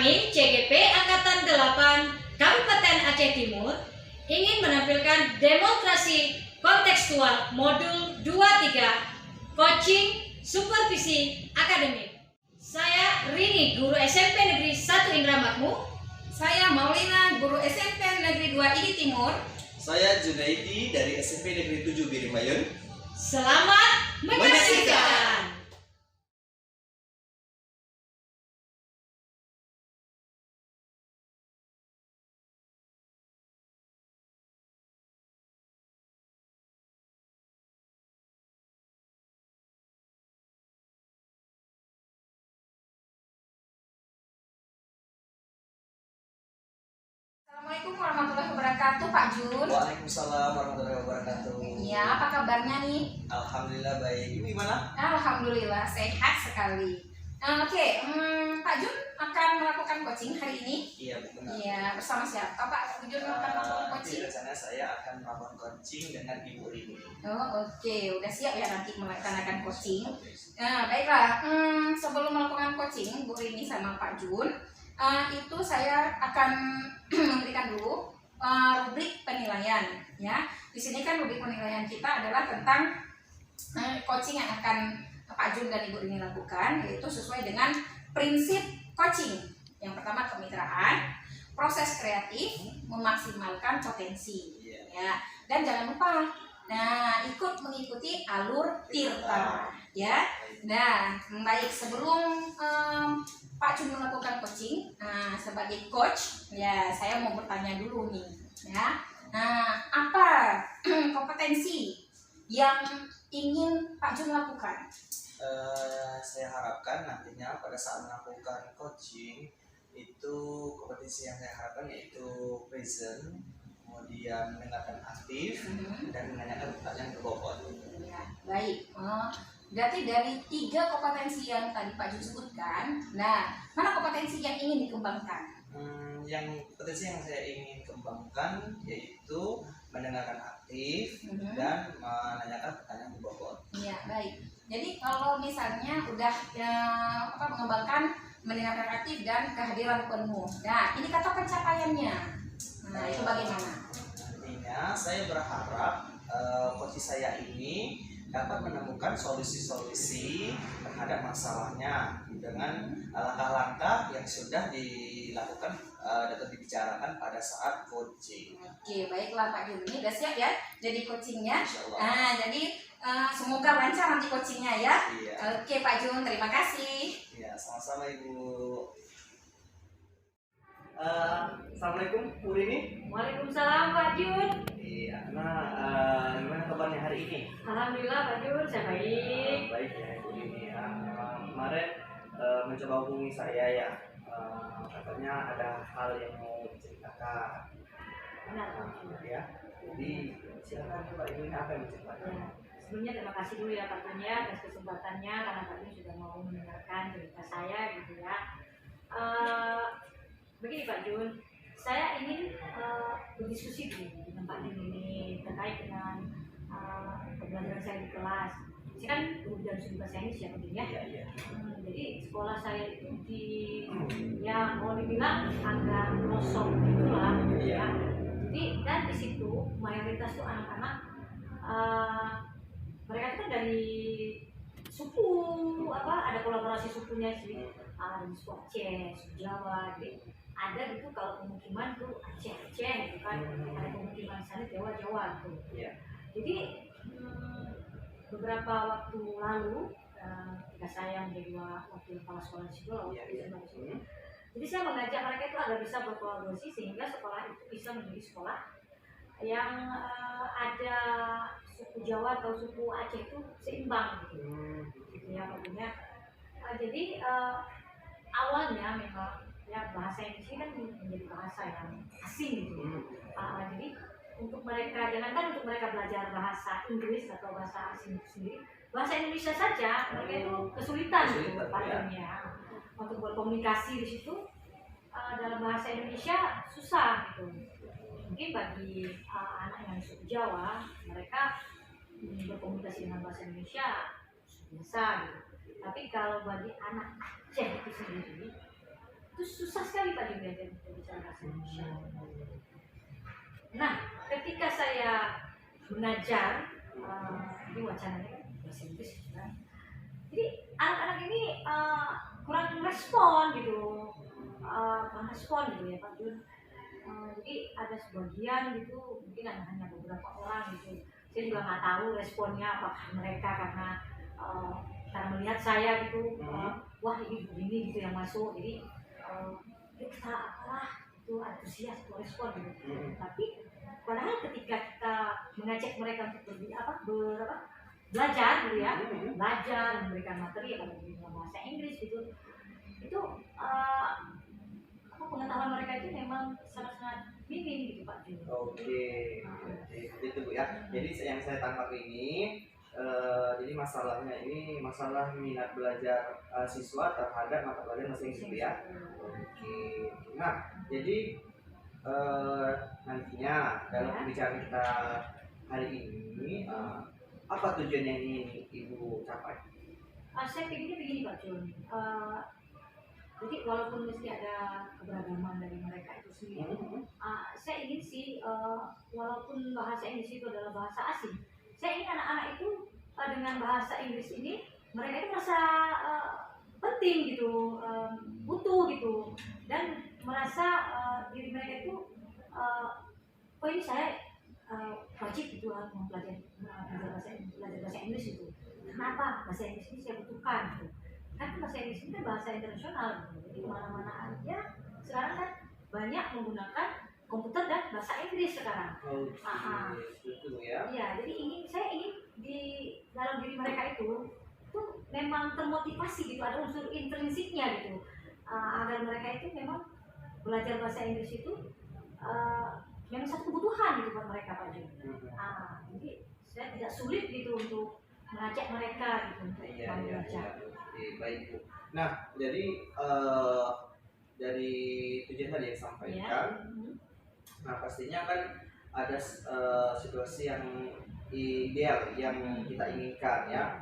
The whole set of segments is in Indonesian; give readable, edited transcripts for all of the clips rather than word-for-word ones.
Kami CGP Angkatan 8 Kabupaten Aceh Timur ingin menampilkan demonstrasi kontekstual modul 23 Coaching Supervisi Akademik. Saya Rini, guru SMP Negeri 1 Indramayu. Saya Maulina, guru SMP Negeri 2 Idi Timur. Saya Junaidi dari SMP Negeri 7 Birimayun. Selamat menyaksikan. Assalamualaikum warahmatullahi wabarakatuh, Pak Jun. Waalaikumsalam warahmatullahi wabarakatuh. Iya, apa kabarnya nih? Alhamdulillah baik. Ibu gimana? Alhamdulillah sehat sekali. Oke, Pak Jun akan melakukan coaching hari ini. Iya benar. Iya, bersama siapa Pak Jun akan melakukan Nanti coaching? rencana saya akan melakukan coaching dengan Ibu Rini. Oh, oke, udah siap ya nanti melaksanakan coaching. Nah, baiklah. Sebelum melakukan coaching, Bu Rini sama Pak Jun, itu saya akan memberikan dulu rubrik penilaian, ya. Di sini kan rubrik penilaian kita adalah tentang coaching yang akan Pak Jun dan Ibu Rini lakukan, yaitu sesuai dengan prinsip coaching. Yang pertama kemitraan, proses kreatif, memaksimalkan potensi, ya. Dan jangan lupa, ikut mengikuti alur Tirta, ya. Nah, baik, sebelum Pak Jun melakukan coaching, sebagai coach, ya saya mau bertanya dulu nih, ya. Nah, apa kompetensi yang ingin Pak Jun lakukan? Saya harapkan nantinya pada saat melakukan coaching itu kompetensi yang saya harapkan yaitu present, kemudian mendengarkan aktif, dan menanyakan pertanyaan berbobot. Ya, baik. Berarti dari 3 kompetensi yang tadi Pak Jun sebutkan, mana kompetensi yang ingin dikembangkan? Yang kompetensi yang saya ingin kembangkan yaitu mendengarkan aktif dan menanyakan pertanyaan berbobot. Iya, baik. Jadi kalau misalnya udah mengembangkan mendengarkan aktif dan kehadiran penuh. Nah, ini kata pencapaiannya. Nah, itu bagaimana? Nantinya saya berharap coach saya ini dapat menemukan solusi-solusi terhadap masalahnya dengan langkah-langkah yang sudah dilakukan atau dibicarakan pada saat coaching. Oke, baiklah Pak Jun, ini udah siap ya jadi coachingnya. Insyaallah. Jadi semoga lancar nanti coachingnya ya. Iya. Oke Pak Jun, terima kasih. Ya, sama-sama Ibu. Assalamualaikum Bu Rini. Waalaikumsalam Pak Jun. Iya, gimana kabarnya hari ini? Alhamdulillah Pak Jun, saya baik. Baik ya Ibu Rini. Kemarin mencoba hubungi saya ya. Katanya ada hal yang mau diceritakan. Benar Pak Jun. Ya. Jadi silakan coba ini apa yang diceritakan? Ya, sebelumnya terima kasih dulu ya Pak Jun ya atas kesempatannya karena Pak Jun sudah mau mendengarkan cerita saya gitu ya. Begini Pak Jun, saya ingin berdiskusi dulu dengan Pak Jun ini terkait dengan pembelajaran saya di kelas. Saya kan guru dan studi bahasa Inggris ya Pak Jun ya. Iya. Jadi sekolah saya itu ya mau dibilang agak pelosok gitulah ya. Jadi dan di situ mayoritas tuh anak-anak mereka itu kan dari suku ada kolaborasi sukunya sih, ada di suku Aceh, suku Jawa, jadi ada gitu kalau pemukiman tuh Aceh gitu kan, ada pemukiman sana Jawa gitu. Iya. Jadi beberapa waktu lalu ketika saya menjadi wakil kepala sekolah di situ, jadi saya mengajak mereka itu agar bisa berkolaborasi sehingga sekolah itu bisa menjadi sekolah yang ada suku Jawa atau suku Aceh itu seimbang gitu. Ya maksudnya. Jadi awalnya memang ya bahasa Inggris ini kan menjadi bahasa yang asing gitu. Jadi untuk mereka, jangankan untuk mereka belajar bahasa Inggris atau bahasa asing itu sendiri, bahasa Indonesia saja mereka itu kesulitan gitu padanya untuk berkomunikasi di situ dalam bahasa Indonesia susah gitu. Mungkin bagi anak yang suku Jawa mereka berkomunikasi dengan bahasa Indonesia biasa gitu. Tapi kalau bagi anak Aceh itu sendiri itu susah sekali Pak Jun belajar bicara bahasa Indonesia. Nah, ketika saya mengajar di wacananya kan bahasa Inggris kan, jadi anak-anak ini kurang respon gitu, kurang respon gitu ya Pak Jun. Jadi ada sebagian gitu, mungkin hanya beberapa orang gitu. Saya juga nggak tahu responnya apakah mereka karena melihat saya gitu, wah ini begini gitu yang masuk, jadi kita itu antusias respon gitu. Tapi padahal ketika kita mengajak mereka untuk belajar gitu ya, belajar memberikan materi apalagi bahasa Inggris gitu, itu pengetahuan mereka itu memang sangat-sangat minim gitu Pak Jun. Oke, itu Bu ya. Jadi yang saya tangkap ini, jadi masalahnya ini masalah minat belajar siswa terhadap mata pelajaran bahasa Inggris ya. Oke. Nah, jadi nantinya dalam pembicaraan kita hari ini, apa tujuan yang ingin Ibu capai? Saya pikirnya begini Pak Jun. Jadi walaupun mesti ada keberagaman dari mereka itu sendiri, saya ingin sih walaupun bahasa Inggris itu adalah bahasa asing, saya ingin anak-anak itu dengan bahasa Inggris ini mereka itu merasa penting gitu, butuh gitu, dan merasa diri mereka itu oh ini saya wajib gitu belajar bahasa Inggris itu. Kenapa bahasa Inggris ini saya butuhkan gitu? Kan bahasa Inggris ini kan bahasa internasional gitu. Jadi kemana-mana aja sekarang kan banyak menggunakan komputer dan bahasa Inggris sekarang. Betul ya. Iya, jadi saya ingin di dalam diri mereka itu memang termotivasi gitu, ada unsur intrinsiknya gitu, agar mereka itu memang belajar bahasa Inggris itu memang satu kebutuhan gitu buat mereka Pak Jun. Jadi saya tidak sulit gitu untuk mengajak mereka gitu untuk belajar. Baik Bu. Nah, jadi dari tujuan tadi yang sampaikan, nah pastinya kan ada situasi yang ideal yang kita inginkan ya.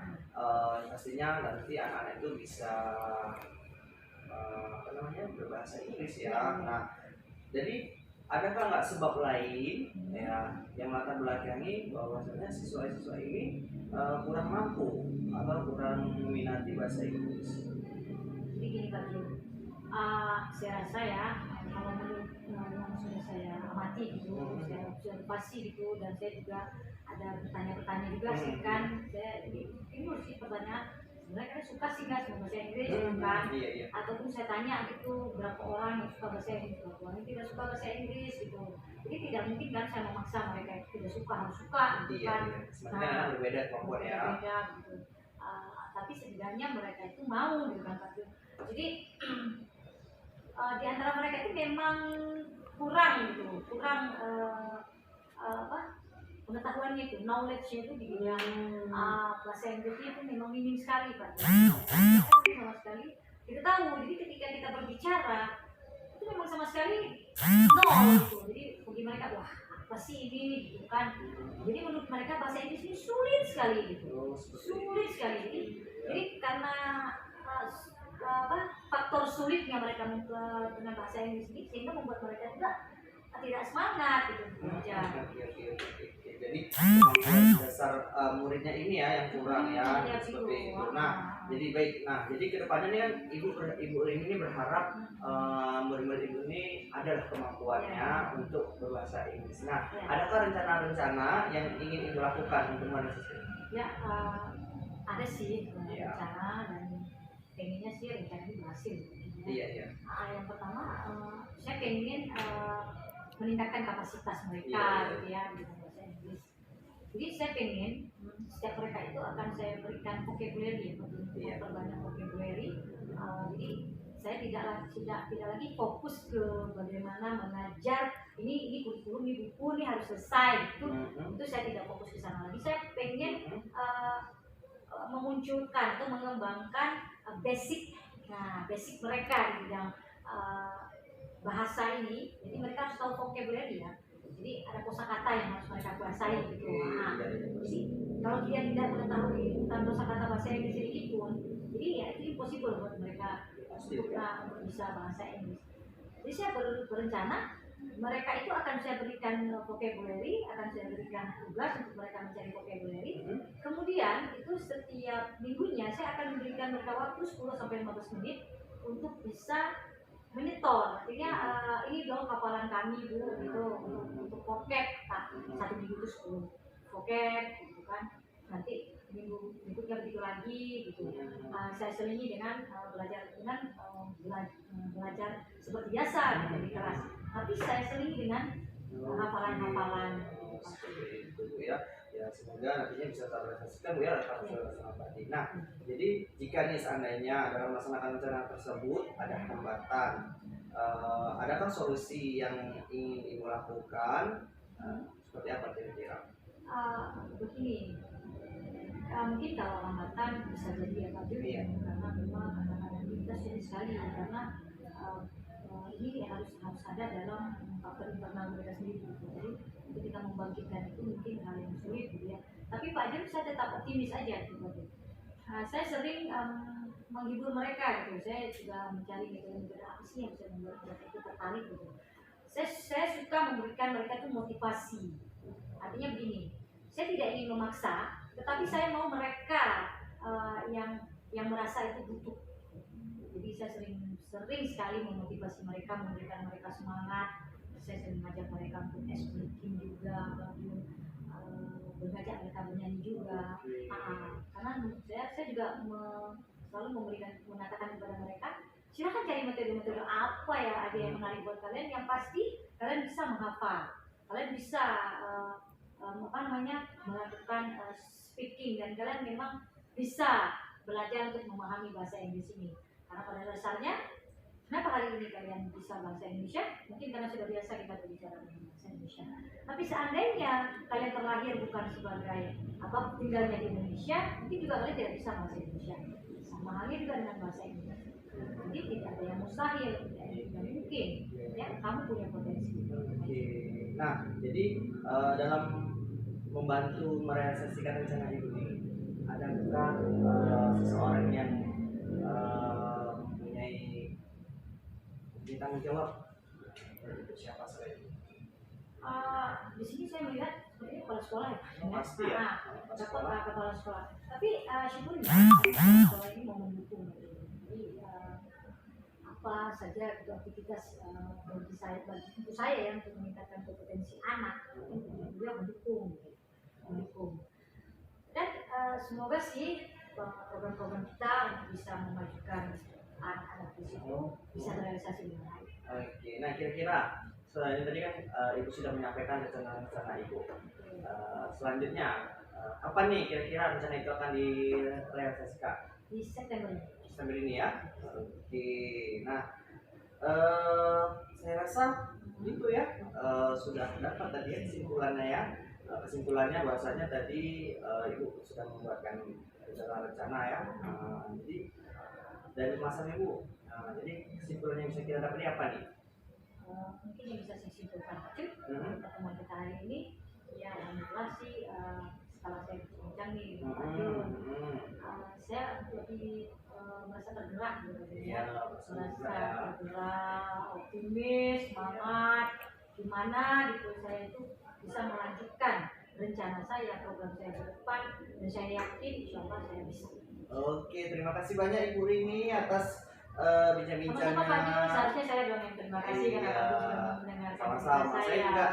Pastinya nanti anak-anak itu bisa berbahasa Inggris ya. Nah, jadi adakah nggak sebab lain ya yang latar belakangi bahwasanya siswa-siswa ini kurang mampu atau kurang meminati bahasa Inggris? Jadi gini Pak Jun, saya rasa ya kalau menurut yang sudah saya amati gitu, saya observasi gitu, dan saya juga ada bertanya-bertanya juga sih kan, saya ini sih pertanyaan sebenarnya kan suka sih nggak sama bahasa Inggris kan, ataupun saya tanya gitu berapa orang yang suka bahasa Inggris, berapa orang yang tidak suka bahasa Inggris gitu. Jadi tidak mungkin kan saya memaksa mereka itu tidak suka, harus suka gitu kan. Nah, berbeda kemampuan ya. Berbeda gitu. Tapi setidaknya mereka itu mau gitu kan Pak Jun. Jadi di antara mereka itu memang kurang gitu, pengetahuannya itu, knowledge-nya itu di bidang bahasa Inggrisnya itu memang minim sekali Pak. Sama sekali kita tahu, jadi ketika kita berbicara itu memang sama sekali nol gitu. Jadi bagi mereka wah apa sih ini gitu kan. Jadi menurut mereka bahasa Inggris ini sulit sekali gitu, sulit sekali. Jadi karena faktor sulitnya mereka dengan bahasa Inggris ini sehingga membuat mereka juga tidak semangat gitu belajar. Jadi kemampuan dasar muridnya ini ya yang kurang ya, seperti itu. Nah, jadi baik. Nah, jadi kedepannya ini kan ibu ini berharap murid-murid ibu ini adalah kemampuannya untuk berbahasa Inggris. Nah, adakah rencana-rencana yang ingin ibu lakukan untuk mahasiswa? Ya, ada sih rencana dan pengennya sih rencana ini berhasil. Iya. Yang pertama, saya pengen meningkatkan kapasitas mereka gitu ya di bahasa Inggris. Jadi saya pengen setiap mereka itu akan saya berikan vocabulary ya, perbanyak vocabulary. Jadi saya tidak lagi fokus ke bagaimana mengajar ini kurikulum, ini buku ini harus selesai itu saya tidak fokus ke sana lagi. Saya pengen memunculkan atau mengembangkan basic mereka di bidang bahasa ini. Jadi mereka harus tahu vocabulary ya. Jadi ada kosakata yang harus mereka kuasai gitu. Jadi kalau dia tidak mengetahui tentang kosakata bahasa Inggris sedikit pun, jadi ya itu impossible buat mereka untuk bisa bahasa Inggris. Jadi saya berencana mereka itu akan saya berikan vocabulary, akan saya berikan tugas untuk mereka mencari vocabulary. Kemudian itu setiap minggunya saya akan memberikan mereka waktu 10 sampai 15 menit untuk bisa menyetor. Artinya ini dong hafalan kami Bu gitu untuk vocab. Nah, satu minggu itu 10 vocab gitu kan. Nanti minggu berikutnya begitu lagi gitu. Saya selingi dengan belajar seperti biasa gitu, di kelas. Tapi saya selingi dengan hafalan-hafalan. Itu Bu ya. Ya semoga nantinya bisa terrealisasikan Bu ya sama Pak Di. Nah, jadi jika nih seandainya dalam melaksanakan rencana tersebut ada hambatan, adakah solusi yang ingin Ibu lakukan? Seperti apa kira-kira? Begini, mungkin kalau hambatan bisa jadi Pak Jun, karena memang anak-anak kita sulit sekali karena ini harus ada dalam faktor internal mereka sendiri. Jadi ketika membangkitkan itu mungkin hal yang sulit gitu ya. Tapi Pak Jun saya tetap optimis aja gitu. Saya sering menghibur mereka gitu. Saya juga mencari metode apa sih yang bisa membuat mereka itu tertarik gitu. Saya suka memberikan mereka itu motivasi. Artinya begini, saya tidak ingin memaksa, tetapi saya mau mereka yang merasa itu butuh. Jadi saya sering sekali memotivasi mereka, memberikan mereka semangat. Saya sering mengajak mereka untuk speaking juga, mengajak mereka bernyanyi juga. Karena saya juga selalu mengatakan kepada mereka, silakan cari metode-metode apa ya ada yang menarik buat kalian, yang pasti kalian bisa menghafal, kalian bisa melakukan speaking, dan kalian memang bisa belajar untuk memahami bahasa Inggris ini. Karena pada dasarnya, kenapa hari ini kalian bisa bahasa Indonesia? Mungkin karena sudah biasa kita berbicara bahasa Indonesia. Tapi seandainya kalian terlahir bukan sebagai tinggalnya di Indonesia, mungkin juga kalian tidak bisa bahasa Indonesia. Sama halnya juga dengan bahasa Inggris. Jadi tidak ada yang mustahil, tidak mungkin. Ya, kamu punya potensi. Nah, jadi dalam membantu merealisasikan rencana Ibu ini, adakah seseorang yang mempunyai tanggung jawab? Siapa saja? Di sini saya melihat seperti kepala sekolah ya. Pasti ya. Kepala sekolah. Tapi syukurnya kepala sekolah ini mau mendukung. Jadi apa saja aktivitas untuk saya yang untuk meningkatkan kompetensi anak, dia mendukung. Dan semoga sih program-program kita bisa memajukan anak-anak di situ bisa terrealisasi dengan baik. Oke, nah kira-kira selain tadi kan Ibu sudah menyampaikan rencana Ibu. Selanjutnya apa nih kira-kira rencana itu akan direalisasikan? Di September ini ya. Oke, nah saya rasa itu ya sudah dapat tadi ya kesimpulannya ya. Kesimpulannya bahwasanya tadi Ibu sudah membuatkan rencana ya. Jadi dari pembahasan Ibu, jadi kesimpulan yang bisa kita dapat ini apa nih? Mungkin yang bisa saya simpulkan pertemuan kita hari ini ya, alhamdulillah sih setelah saya bincang nih dengan Pak Jun, saya lebih merasa tergerak gitu ya, merasa tergerak, optimis, semangat, gimana gitu saya itu bisa melanjutkan rencana saya, program saya ke depan, dan saya yakin insya Allah saya bisa. Oke, terima kasih banyak Ibu Rini atas bincang-bincangnya. Sama-sama Pak Jun, seharusnya saya dong yang terima kasih karena Pak Jun sudah mendengarkan sama-sama. Saya juga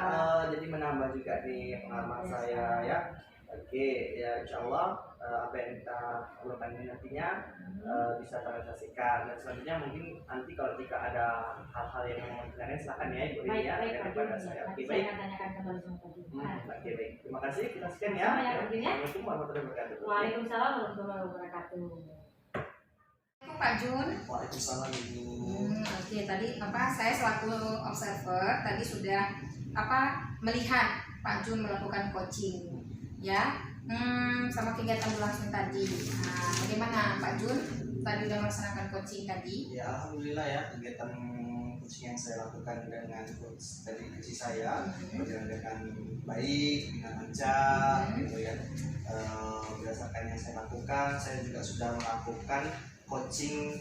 jadi menambah juga di pengalaman saya ya. Oke, ya insya Allah apa yang kita perlukan ini nantinya bisa terrealisasikan. Dan selanjutnya mungkin nanti kalau jika ada hal-hal yang mau ditanyakan silakan ya Ibu Rini ya kepada saya. Oke, baik. Saya akan tanyakan kembali sama Pak Jun. Oke, baik. Terima kasih. Kita sekian ya. Assalamualaikum warahmatullahi wabarakatuh. Waalaikumsalam warahmatullahi wabarakatuh. Pak Jun. Waalaikumsalam Ibu. Oke, tadi saya selaku observer tadi sudah melihat Pak Jun melakukan coaching ya, sama kegiatan berlangsung tadi. Bagaimana Pak Jun tadi sudah melaksanakan coaching tadi? Ya alhamdulillah ya, kegiatan coaching yang saya lakukan dengan coach dari coach saya berjalan dengan baik, dengan lancar gitu ya. Berdasarkan yang saya lakukan, saya juga sudah melakukan coaching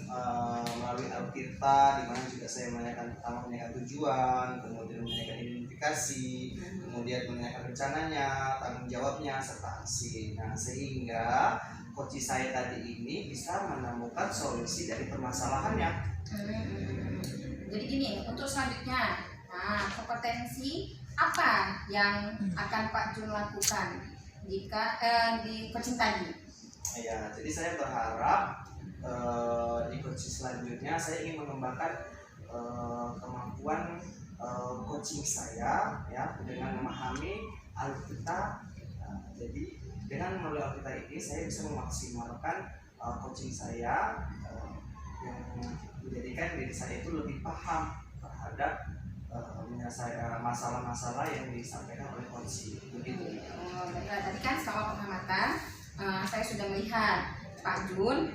melalui Altirta, di mana juga saya menanyakan tujuan, kemudian menanyakan identifikasi, kemudian menanyakan rencananya, tanggung jawabnya, serta aksi. Nah, sehingga coaching saya tadi ini bisa menemukan solusi dari permasalahannya. Jadi gini, untuk selanjutnya, kompetensi apa yang akan Pak Jun lakukan jika di coaching tadi? Ya, jadi saya berharap di coaching selanjutnya saya ingin mengembangkan kemampuan coaching saya ya dengan memahami Altirta. Jadi dengan melalui Altirta ini saya bisa memaksimalkan coaching saya yang menjadikan diri saya itu lebih paham terhadap menyelesaikan masalah-masalah yang disampaikan oleh coaching. Begitu. Tadi kan selama pengamatan saya sudah melihat Pak Jun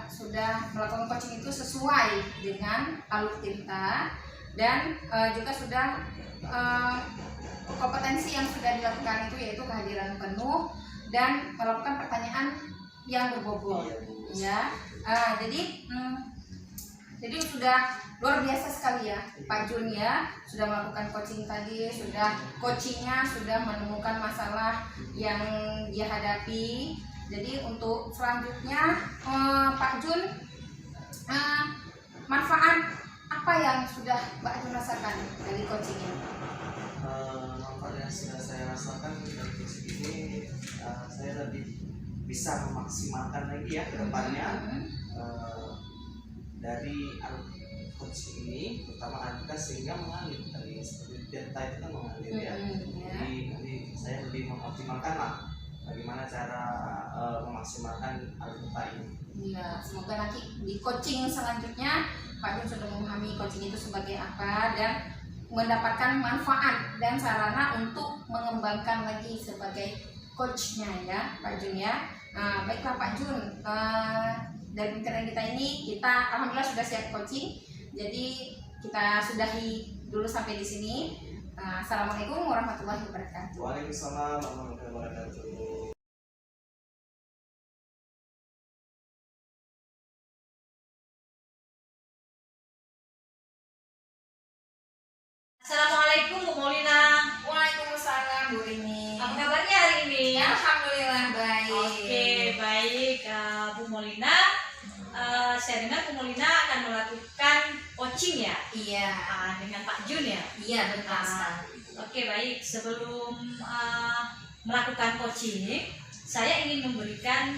sudah melakukan coaching itu sesuai dengan Altirta dan juga sudah kompetensi yang sudah dilakukan itu yaitu kehadiran penuh dan melakukan pertanyaan yang berbobot. Ya, jadi sudah luar biasa sekali ya Pak Jun ya, sudah melakukan coaching tadi, coachingnya sudah menemukan masalah yang dia hadapi. Jadi untuk selanjutnya Pak Jun, manfaat apa yang sudah Pak Jun rasakan dari coaching ini? Manfaat yang sudah saya rasakan dari coaching ini, saya lebih bisa memaksimalkan lagi ya ke depannya dari coaching ini, terutama Altirta sehingga mengalir tadi seperti Delta itu kan mengalir ya. Jadi nanti saya lebih mengoptimalkan lah bagaimana cara memaksimalkan Altirta ini. Iya, semoga nanti di coaching selanjutnya Pak Jun sudah memahami coaching itu sebagai apa dan mendapatkan manfaat dan sarana untuk mengembangkan lagi sebagai coachnya ya Pak Jun ya. Baiklah Pak Jun, dari pembicaraan kita ini kita alhamdulillah sudah siap coaching. Jadi kita sudahi dulu sampai di sini. Assalamualaikum warahmatullahi wabarakatuh. Waalaikumsalam warahmatullahi wabarakatuh. Assalamualaikum Bu Molina. Waalaikumsalam Bu Rini. Apa kabarnya hari ini? Alhamdulillah baik. Oke, baik Bu Molina. Saya dengar Bu Molina akan melakukan coaching ya? Iya. Dengan Pak Jun ya? Iya betul sekali. Oke, baik. Sebelum melakukan coaching, saya ingin memberikan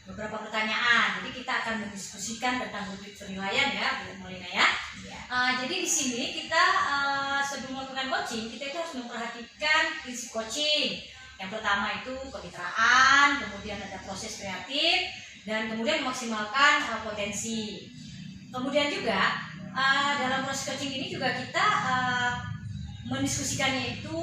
beberapa pertanyaan. Jadi kita akan mendiskusikan tentang rubrik penilaian ya, Bu Molina ya. Jadi di sini kita sebelum melakukan coaching, kita itu harus memperhatikan prinsip coaching. Yang pertama itu kemitraan, kemudian ada proses kreatif, dan kemudian memaksimalkan potensi. Kemudian juga dalam proses coaching ini juga kita mendiskusikannya itu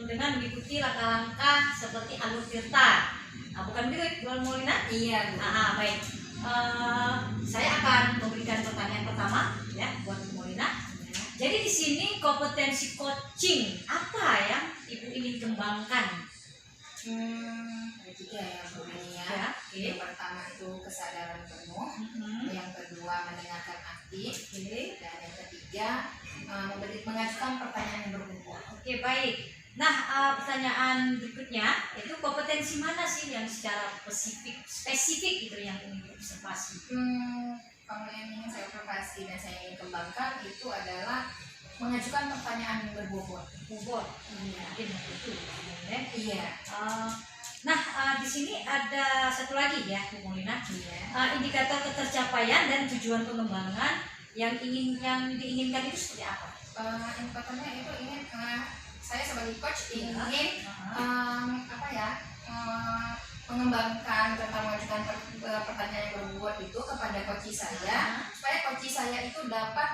dengan mengikuti langkah-langkah seperti Altirta. Bukan begitu, Bu Molina? Iya. Baik. Saya akan memberikan pertanyaan pertama ya buat Bu Molina. Jadi di sini kompetensi coaching apa yang Ibu ingin kembangkan? Ada tiga ya Bu Rini ya. Yang pertama itu kesadaran penuh, yang kedua mendengarkan aktif, dan yang ketiga mengajukan pertanyaan yang berbobot. Oke, baik. Nah, pertanyaan berikutnya itu kompetensi mana sih yang secara spesifik gitu yang ingin diobservasi? Kalau yang ingin saya observasi dan saya ingin kembangkan itu adalah mengajukan pertanyaan yang berbobot. Iya, mungkin itu. Iya. Nah, di sini ada satu lagi ya, Bu Molina. Indikator ketercapaian dan tujuan pengembangan yang diinginkan itu seperti apa? Indikatornya itu ingin saya sebagai coach ingin mengembangkan tentang mengajukan pertanyaan yang berbobot itu kepada coach saya supaya coach saya itu dapat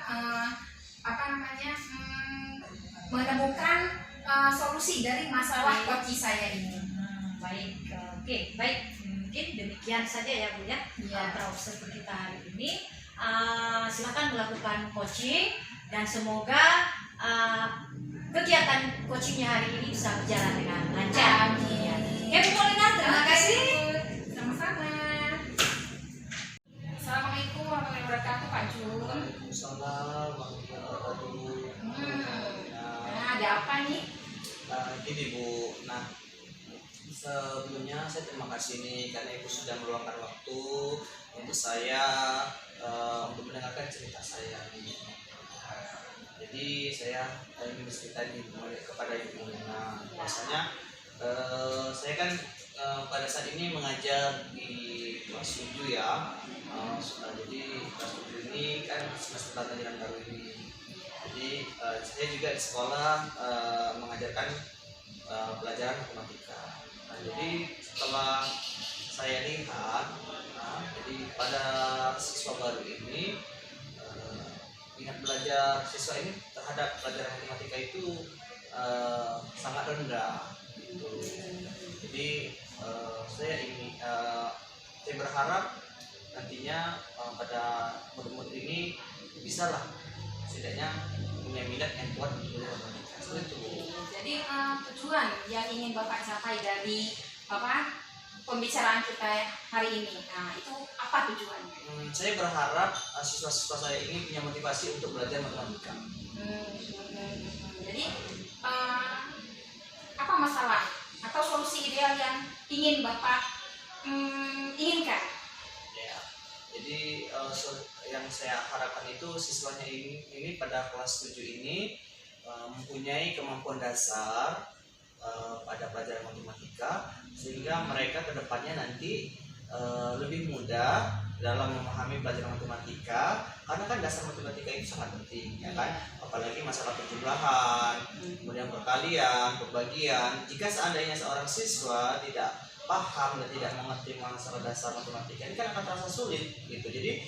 menemukan solusi dari masalah coach saya ini. Baik, oke, baik. Mungkin demikian saja ya Bu ya. Observer kita hari ini. Silakan melakukan coaching dan semoga kegiatan coachingnya hari ini bisa berjalan dengan lancar. Amin. Oke Bu Molina, terima kasih. Jun. Waalaikumsalam warahmatullahi wabarakatuh. Nah, ada apa nih? Gini Bu, nah sebelumnya saya terima kasih nih karena Ibu sudah meluangkan waktu untuk saya untuk mendengarkan cerita saya nih. Jadi saya ingin bercerita kepada Ibu. Nah, biasanya saya kan pada saat ini mengajar di kelas 7 ya. Jadi kelas 7 ini kan semester pelajaran baru ini. Jadi saya juga di sekolah mengajarkan pelajaran matematika. Nah, jadi setelah saya lihat, jadi pada siswa baru ini minat belajar siswa ini terhadap pelajaran matematika itu sangat rendah. Gitu. Jadi saya berharap nantinya pada murid-murid ini bisa lah setidaknya punya minat yang kuat untuk belajar matematika. Seperti itu. Jadi tujuan yang ingin Bapak capai dari pembicaraan kita hari ini, nah itu apa tujuannya? Saya berharap siswa-siswa saya ini punya motivasi untuk belajar matematika. Jadi apa masalah atau solusi ideal yang ingin Bapak inginkan? Ya, jadi yang saya harapkan itu siswanya ini pada kelas 7 ini mempunyai kemampuan dasar pada pelajaran matematika sehingga mereka kedepannya nanti lebih mudah dalam memahami pelajaran matematika karena kan dasar matematika itu sangat penting ya kan, apalagi masalah penjumlahan, kemudian perkalian, pembagian. Jika seandainya seorang siswa tidak paham dan tidak mengerti masalah dasar matematika ini kan akan terasa sulit gitu. Jadi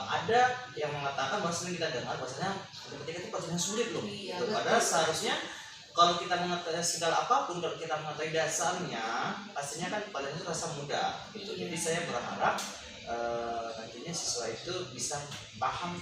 ada yang mengatakan bahwasanya kita dengar bahwasanya matematika itu pelajaran sulit loh. Iya, Gitu. Padahal seharusnya kalau kita mengetahui segala apapun, kalau kita mengetahui dasarnya, pastinya kan pelajaran itu terasa mudah. Gitu. Jadi saya berharap nantinya siswa itu bisa paham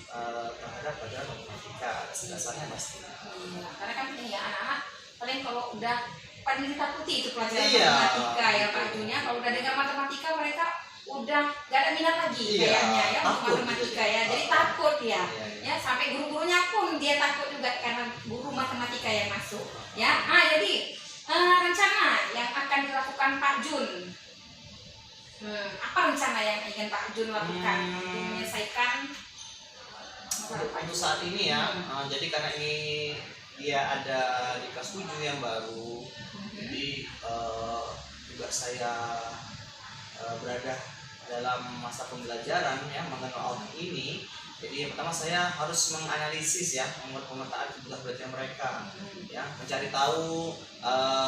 terhadap pelajaran matematika, dasarnya pasti. Iya, karena kan ini ya anak-anak paling kalau udah paling ditakuti itu pelajaran Iya. matematika ya Pak Junya. Kalau udah dengar matematika mereka udah gak ada minat lagi kayaknya ya untuk takut matematika gitu. ya. Jadi takut ya. Iya. Ya sampai guru-gurunya pun dia takut juga karena guru matematika yang masuk. Ya, jadi rencana yang akan dilakukan Pak Jun. Apa rencana yang ingin Pak Jun lakukan untuk menyelesaikan masalah Pak Untuk Jun? saat ini ya, jadi karena ini dia ada di kelas 7 yang baru, jadi juga saya berada dalam masa pembelajaran ya mengenal orang ini. Jadi yang pertama saya harus menganalisis ya, membuat pemetaan kebutuhan belajar mereka, ya mencari tahu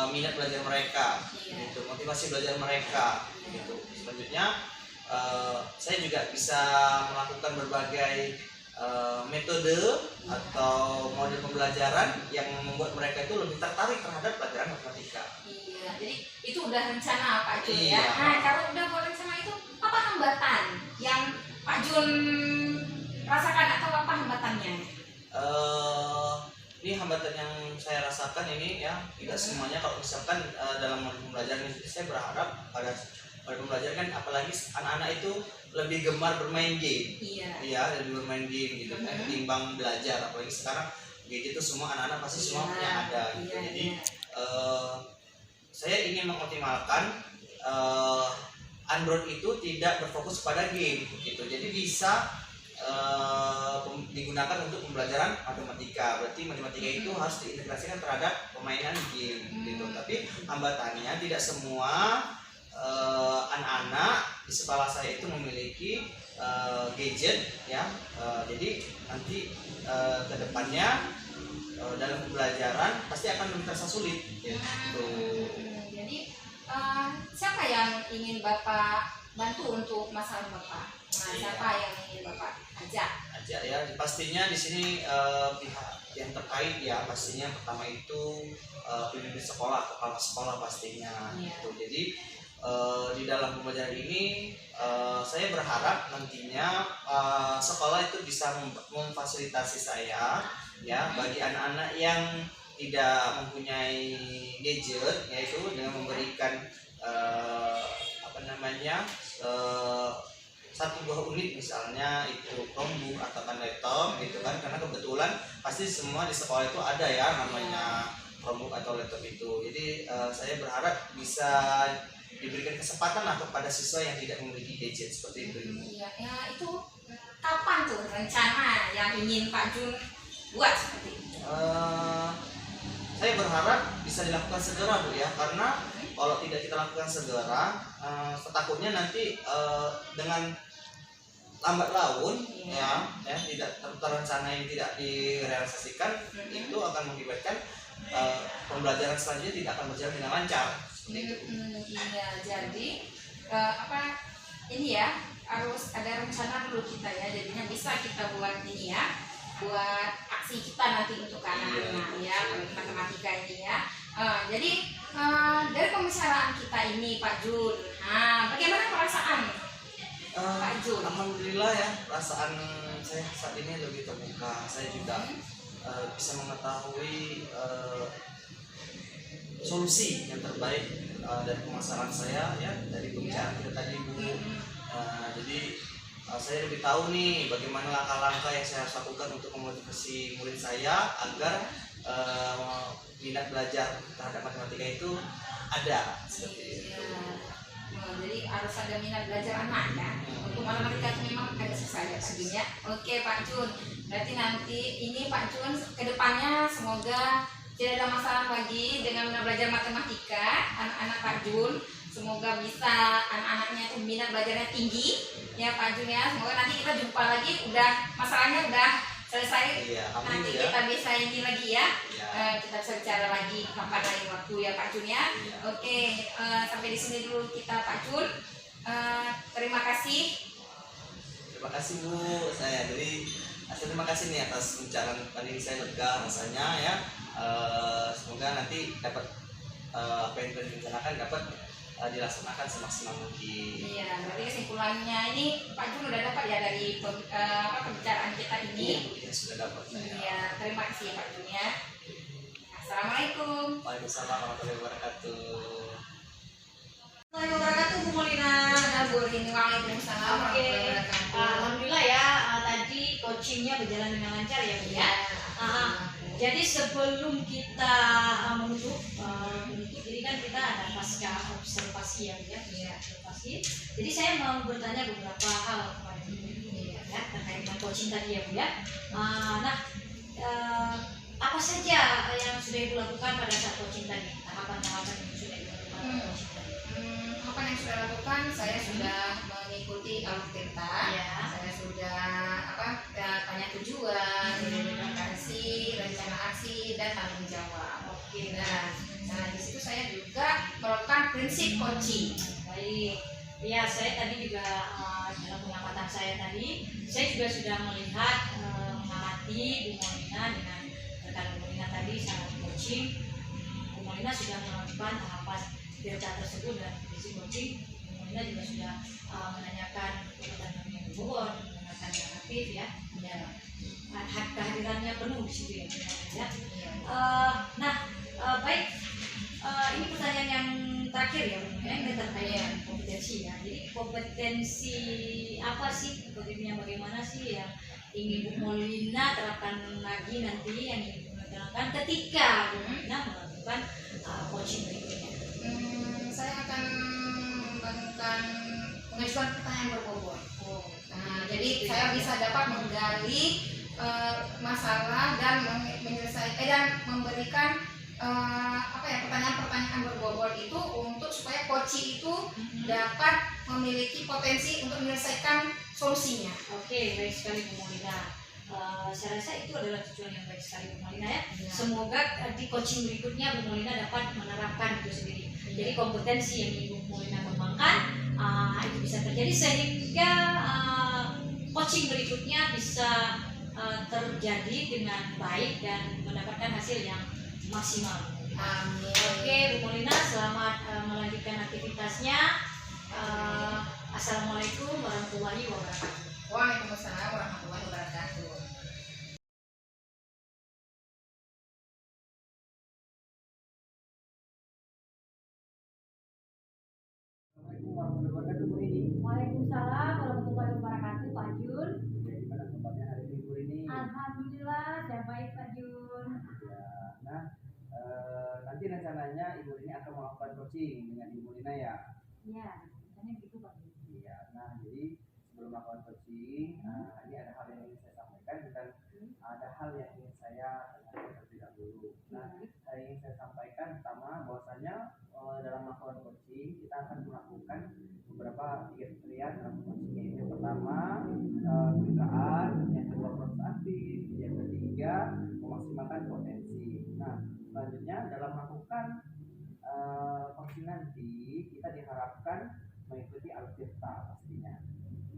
minat belajar mereka, gitu, motivasi belajar mereka, gitu. Selanjutnya saya juga bisa melakukan berbagai metode atau model pembelajaran yang membuat mereka itu lebih tertarik terhadap pelajaran matematika. Iya, jadi itu udah rencana Pak Jun ya. Iya. Nah, kalau udah buat rencana itu apa hambatan yang Pak Jun rasakan atau apa hambatannya? Ini hambatan yang saya rasakan ini ya tidak semuanya. Kalau misalkan dalam model pembelajaran ini saya berharap pada pembelajaran kan apalagi anak-anak itu lebih gemar bermain game. Iya. Iya, lebih bermain game gitu kan ketimbang belajar. Apalagi sekarang gadget itu semua anak-anak pasti semua punya ada gitu. Iya, Jadi iya. saya ingin mengoptimalkan Android itu tidak berfokus pada game gitu. Jadi bisa digunakan untuk pembelajaran matematika. Berarti matematika itu harus diintegrasikan terhadap permainan game gitu. Tapi hambatannya tidak semua anak-anak di sekolah saya itu memiliki gadget ya. Jadi nanti kedepannya dalam pembelajaran pasti akan lebih terasa sulit gitu. Jadi siapa yang ingin Bapak bantu untuk masalah Bapak? Nah, siapa yang ingin Bapak ajak? Ya, pastinya di sini pihak yang terkait ya, pastinya pertama itu pimpinan sekolah, kepala sekolah pastinya. Gitu. Jadi di dalam pembelajaran ini saya berharap nantinya sekolah itu bisa memfasilitasi saya ya bagi anak-anak yang tidak mempunyai gadget, yaitu dengan memberikan satu buah unit misalnya itu Chromebook atau kan laptop gitu kan, karena kebetulan pasti semua di sekolah itu ada ya namanya Chromebook atau laptop itu. Jadi saya berharap bisa diberikan kesempatan lah kepada siswa yang tidak memiliki gadget seperti itu. Iya, ya itu kapan tuh rencana yang ingin Pak Jun buat seperti itu? Saya berharap bisa dilakukan segera Bu ya, karena kalau tidak kita lakukan segera, takutnya nanti dengan lambat laun ya tidak terencana yang tidak direalisasikan, itu akan mengakibatkan pembelajaran selanjutnya tidak akan berjalan dengan lancar. Iya, jadi ini ya harus ada rencana dulu kita ya, jadinya bisa kita buat ini ya, buat aksi kita nanti untuk anak-anak ya, matematika ini ya. Jadi dari pembicaraan kita ini Pak Jun, bagaimana perasaan Pak Jun? Alhamdulillah ya, perasaan saya saat ini lebih terbuka. Saya juga bisa mengetahui solusi yang terbaik dari permasalahan saya ya, dari pembicaraan kita tadi Bu. Jadi saya lebih tahu nih bagaimana langkah-langkah yang saya harus lakukan untuk memotivasi murid saya agar minat belajar terhadap matematika itu ada seperti itu. Jadi harus ada minat belajar anak ya. Untuk matematika itu memang agak susah ya Pak Jun ya. Oke Pak Jun, berarti nanti ini Pak Jun kedepannya semoga tidak ada masalah lagi dengan minat belajar matematika anak-anak Pak Jun. Semoga bisa anak-anaknya itu minat belajarnya tinggi ya Pak Jun ya. Semoga nanti kita jumpa lagi, udah masalahnya udah selesai. Nanti kita bisa ini lagi ya. Kita bisa bicara lagi kapan lain waktu ya Pak Jun ya. Oke, sampai di sini dulu kita Pak Jun. Terima kasih. Terima kasih Bu. Terima kasih nih atas pembicaraan tadi, saya lega rasanya ya. Semoga nanti dapat apa yang telah direncanakan dapat dilaksanakan semaksimal mungkin. Iya, berarti kesimpulannya ini Pak Jun udah dapat ya dari pembicaraan kita ini. Iya, sudah dapat. Iya, terima kasih Pak Jun ya. Assalamualaikum. Waalaikumsalam warahmatullahi wabarakatuh. Assalamualaikum warahmatullahi wabarakatuh Bu Molina. Bu Rini, waalaikumsalam warahmatullahi wabarakatuh. Alhamdulillah ya, tadi coachingnya berjalan dengan lancar ya Bu ya. Jadi sebelum kita menutup, jadi kan kita ada pasca observasi ya Bu ya, observasi. Jadi saya mau bertanya beberapa hal kepada Bu ya, terkait dengan coaching tadi ya Bu ya. Apa saja yang sudah Ibu lakukan pada saat coaching tadi? Tahapan-tahapan yang sudah Ibu lakukan pada coaching tadi? Apa yang sudah lakukan? Saya sudah mengikuti alur tirta. Saya sudah tanya tujuan, identifikasi, rencana aksi, dan tanggung jawab. Oke, nah di situ saya juga melakukan prinsip coaching. Baik, ya saya tadi juga dalam pengamatan saya tadi, saya juga sudah melihat mengamati Bu Molina dengan rekan Bu Molina tadi saat coaching. Bu Molina sudah melakukan tahapan delta tersebut dan prinsip coaching. Bu Molina juga sudah menanyakan pertanyaan yang berbobot, menanyakan yang aktif ya. Kehadirannya penuh di situ ya. Baik. Ini pertanyaan yang terakhir ya Bu, ini terkait kompetensi ya. Jadi kompetensi apa sih, kompetensinya bagaimana sih yang ingin Bu Molina terapkan lagi nanti, yang ingin Bu Molina terapkan ketika Bu Molina melakukan coaching berikutnya? Saya akan mengajukan pertanyaan berbobot. Jadi saya bisa dapat menggali masalah dan menyelesaikan dan memberikan pertanyaan-pertanyaan berbobot itu untuk supaya coach itu dapat memiliki potensi untuk menyelesaikan solusinya. Oke, baik sekali Bu Molina. Saya rasa itu adalah tujuan yang baik sekali Bu Molina ya. Semoga di coaching berikutnya Bu Molina dapat menerapkan itu sendiri. Jadi kompetensi yang Bu Molina kembangkan itu bisa terjadi sehingga coaching berikutnya bisa terjadi dengan baik dan mendapatkan hasil yang maksimal. Amin. Oke Bu Molina, selamat melanjutkan aktivitasnya. Assalamualaikum warahmatullahi wabarakatuh. Waalaikumsalam warahmatullahi wabarakatuh. Assalamualaikum warahmatullahi wabarakatuh. wabarakatuh Bu ini. Waalaikumsalam warahmatullahi wabarakatuh, Pak Jun. Ya, gimana kabarnya hari ini Bu ini? Alhamdulillah, saya baik Pak Jun. Ya, nah nanti rencananya Ibu ini akan melakukan coaching dengan Ibu Lina ya. Iya, misalnya begitu Pak Jun. Iya, nah jadi sebelum melakukan coaching, ini ada hal yang ingin saya sampaikan dan ada hal yang ingin saya tanyakan terlebih dahulu. Nah, saya ingin saya sampaikan pertama bahwasanya dalam melakukan coaching kita akan melakukan beberapa kriteria dalam coaching. Yang pertama kemitraan, yang kedua proses aktif, yang ketiga memaksimalkan potensi. Nah, selanjutnya dalam melakukan coaching nanti kita diharapkan mengikuti alutsista pastinya.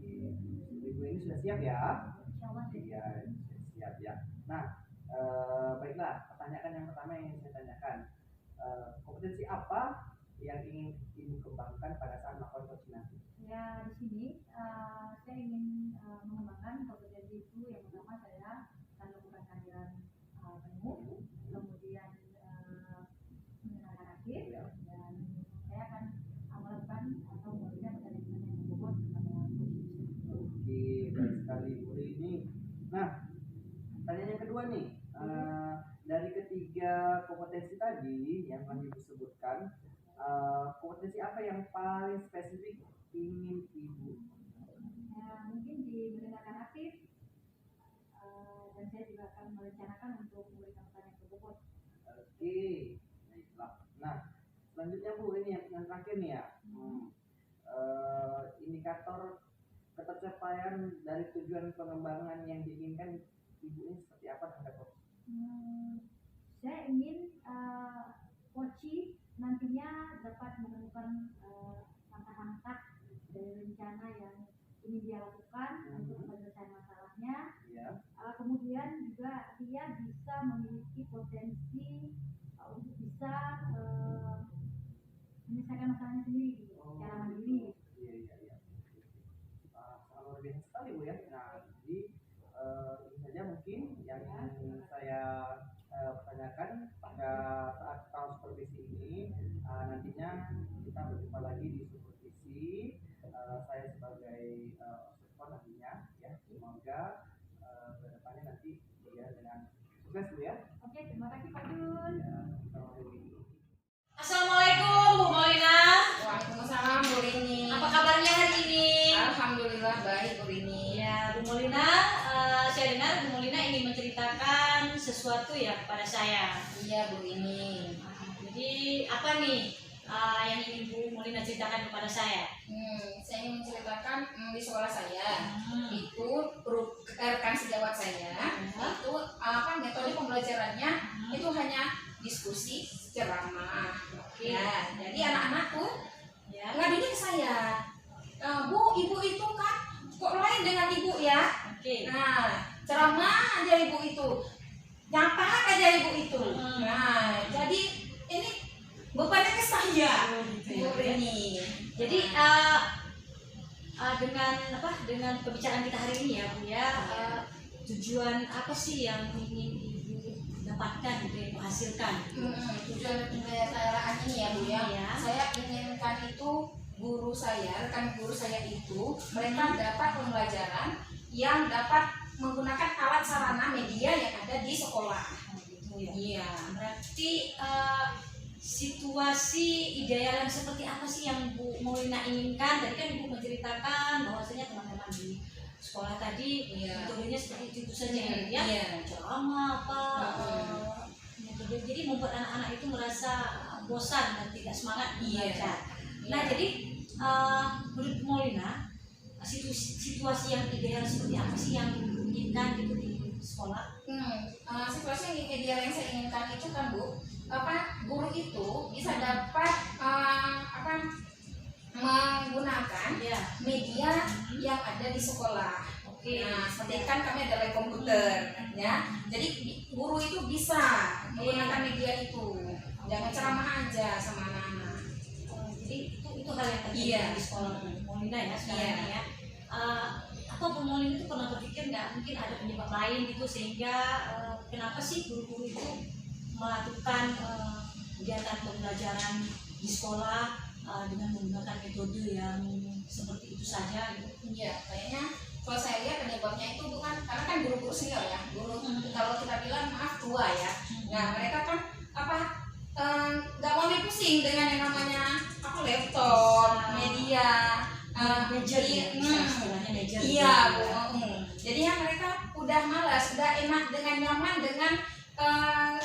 Ibu ini sudah siap ya? Insyaallah. Iya, siap ya. Nah, baiklah, pertanyaan yang pertama yang ingin saya tanyakan, kompetensi apa yang ingin Ibu kembangkan pada saat melakukan coaching nanti? Ya, di sini saya ingin mengembangkan kompetensi itu. Yang pertama saya akan melakukan kehadiran penuh, kemudian menyenangkan akhir, dan saya akan melakukan atau memberikan pertanyaan yang berbobot kepada coaching. Oke, baik sekali Bu ini. Nah, pertanyaan yang kedua nih, dari ketiga kompetensi tadi yang kami sebutkan, kompetensi apa yang paling spesifik ingin Ibu? Ya, mungkin di mendengarkan aktif, dan saya juga akan merencanakan untuk memberikan pertanyaan yang berbobot. Oke, baiklah. Nah, selanjutnya Bu, ini yang terakhir nih ya. Indikator ketercapaian dari tujuan pengembangan yang diinginkan Ibu ini seperti apa terhadap coaching? Saya ingin coaching nantinya dapat menemukan langkah-langkah dari rencana yang ingin dia lakukan untuk menyelesaikan masalahnya. Ya. Kemudian juga dia bisa memiliki potensi untuk bisa menyelesaikan masalahnya sendiri gitu, secara mandiri. Iya. Sangat luar biasa sekali Bu ya. Nah, jadi ini saja mungkin yang saya pertanyakan pada saat tahun supervisi ini. Nantinya kita berjumpa lagi di supervisi. Saya sebagai observer nantinya ya, semoga kedepannya nanti berjalan dengan sukses Bu ya. Oke, terima kasih Pak Jun. Ya, Assalamualaikum Bu Maulina. Waalaikumsalam Bu Rini. Apa kabarnya hari ini? Alhamdulillah baik Bu Rini. Ya Bu Maulina, saya dengar Bu Maulina ingin menceritakan sesuatu ya kepada saya. Iya Bu Rini. Jadi apa nih yang ingin Bu Maulina ceritakan kepada saya? Saya ingin menceritakan di sekolah saya itu rekan sejawat saya itu metode pembelajarannya itu hanya diskusi ceramah. Ya, jadi anak-anak tuh ngadunya ke saya, Bu, ibu itu kan kok lain dengan ibu ya? Nah, ceramah aja ibu itu, nyapa aja ibu itu. Nah, jadi ini bebannya ke saya. Ini. Jadi dengan pembicaraan kita hari ini ya Bu ya, tujuan apa sih yang ingin Ibu dapatkan gitu, Ibu hasilkan? Tujuan pembelajaran ini ya Bu ya, Iya. saya inginkan itu rekan guru saya itu mereka dapat pembelajaran yang dapat menggunakan alat sarana media yang ada di sekolah. Gitu ya. Iya. Berarti situasi ideal yang seperti apa sih yang Bu Maulina inginkan? Tadi kan Ibu menceritakan bahwasanya teman-teman di sekolah tadi metodenya seperti itu saja ya, ceramah apa metode, jadi membuat anak-anak itu merasa bosan dan tidak semangat belajar. Nah jadi menurut Bu Maulina situasi yang ideal seperti apa sih yang diinginkan gitu di sekolah? Situasi yang ideal yang saya inginkan itu kan Bu, guru itu bisa dapat menggunakan media yang ada di sekolah. Nah, seperti kan kami ada lab komputer, ya. Jadi guru itu bisa menggunakan media itu, jangan ceramah aja sama anak-anak. Jadi itu hal yang terjadi di sekolah Bu Maulina ya sekarang ini ya. Atau Bu Maulina itu pernah berpikir nggak mungkin ada penyebab lain gitu sehingga kenapa sih guru-guru itu melakukan kegiatan pembelajaran di sekolah dengan menggunakan metode yang seperti itu saja gitu. Iya, kayaknya kalau saya lihat penyebabnya itu bukan karena kan guru-guru senior ya, guru kalau kita bilang maaf tua ya. Nah mereka kan nggak mau pusing dengan yang namanya laptop, media, Major iya, ya, istilahnya major. iya Bu. Jadinya mereka udah malas, udah enak dengan nyaman dengan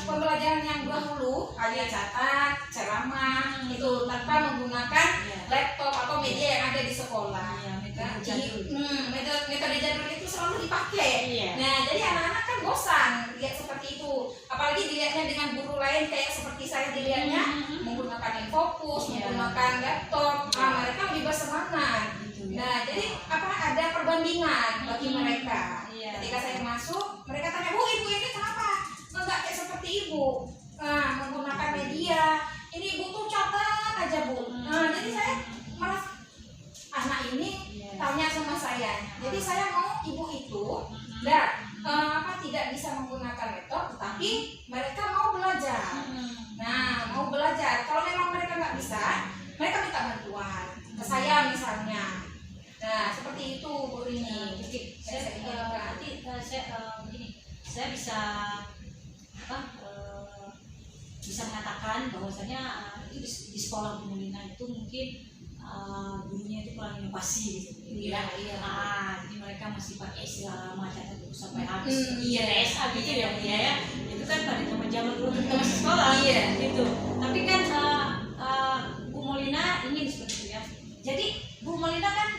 pembelajaran yang dahulu hanya catat, ceramah itu tanpa menggunakan laptop atau media yang ada di sekolah. Metode jadul itu selalu dipakai. Nah, jadi anak-anak kan bosan lihat seperti itu. Apalagi dilihatnya dengan guru lain kayak seperti saya dilihatnya menggunakan Infokus, menggunakan laptop. Mereka lebih bersemangat. Nah, jadi ada perbandingan bagi mereka. Ketika saya masuk, mereka tanya, "Bu, ibu ini kenapa enggak kayak seperti ibu? Menggunakan media. Ini ibu tuh catat aja, Bu." Jadi saya merasa anak ini tanya sama saya. Jadi saya mau ibu itu tidak bisa menggunakan laptop, tetapi mereka mau belajar. Nah, mau belajar. Kalau memang mereka nggak bisa, mereka minta bantuan ke saya misalnya. Nah, seperti itu Bu Rini. Saya bisa bisa mengatakan bahwasanya itu di sekolah Bu Molina itu mungkin gurunya itu kurang inovasi gitu. Jadi mereka masih pakai istilah lama, catat buku sampai habis. PSA gitu ya Bu ya. Itu kan pada zaman dulu kita masih sekolah. Gitu. Tapi kan Bu Molina ingin seperti itu ya. Jadi Bu Molina kan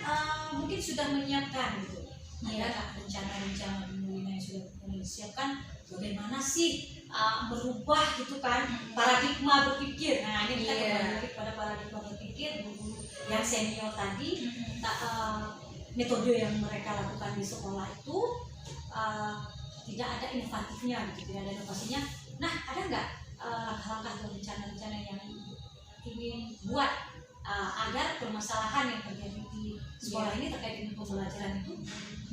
mungkin sudah menyiapkan gitu. Ada rencana-rencana Bu Molina yang sudah disiapkan bagaimana sih berubah gitu kan paradigma berpikir. Nah, ini kita kembali pada paradigma berpikir guru yang senior tadi, metode yang mereka lakukan di sekolah itu tidak ada inovatifnya gitu, tidak ada inovasinya. Nah, ada nggak langkah-langkah atau rencana-rencana yang ingin buat agar permasalahan yang terjadi di sekolah ini terkait dengan pembelajaran itu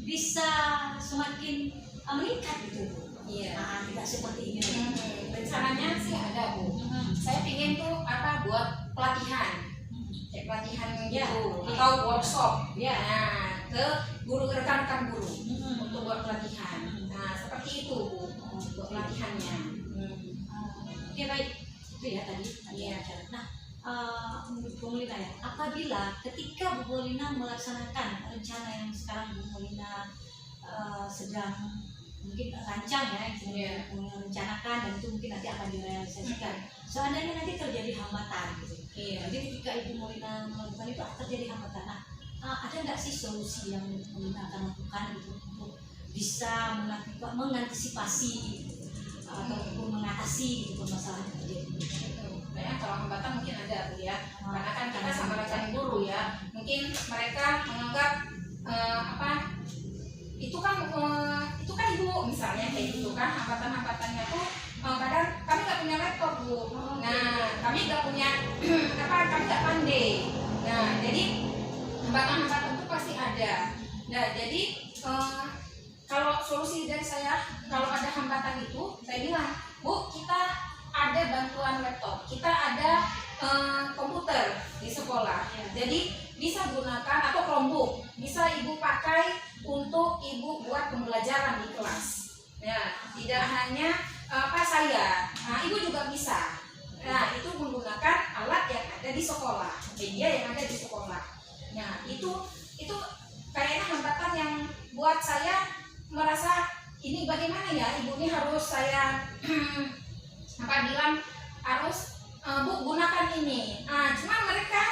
bisa semakin meningkat gitu Bu? Tidak seperti ini. Rencananya sih ada Bu. Saya ingin tuh buat pelatihan. Kayak pelatihan gitu atau workshop ke guru rekan-rekan guru untuk buat pelatihan. Nah, seperti itu Bu buat pelatihannya. Oke, baik. Itu ya tadi. Nah, menurut Bu Molina ya, apabila ketika Bu Molina melaksanakan rencana yang sekarang Bu Molina sedang mungkin rancang ya, merencanakan dan itu mungkin nanti akan direalisasikan. Seandainya nanti terjadi hambatan gitu. Jadi ketika Ibu Molina melakukan itu terjadi hambatan. Nah, ada nggak sih solusi yang Bu Molina akan lakukan gitu untuk bisa mengantisipasi gitu, ataupun mengatasi gitu permasalahan yang terjadi? Kayaknya kalau hambatan mungkin ada Bu ya. Karena kan kita sama rekan guru ya. Mungkin mereka menganggap itu kan ibu misalnya kayak gitu kan, hambatan-hambatannya tuh kadang kami nggak punya laptop Bu. Nah, kami nggak punya kami nggak pandai. Nah, jadi hambatan-hambatan itu pasti ada. Nah, jadi kalau solusi dari saya, kalau ada hambatan itu saya bilang, Bu, kita ada bantuan laptop, kita ada komputer di sekolah. Jadi bisa gunakan atau Chromebook, bisa ibu pakai untuk ibu buat pembelajaran di kelas. Ya, tidak hanya saya, ibu juga bisa. Nah, itu menggunakan alat yang ada di sekolah, media yang ada di sekolah. Nah, itu kayaknya hambatan yang buat saya merasa ini bagaimana ya, ibu ini harus saya bilang harus Bu gunakan ini. Cuma mereka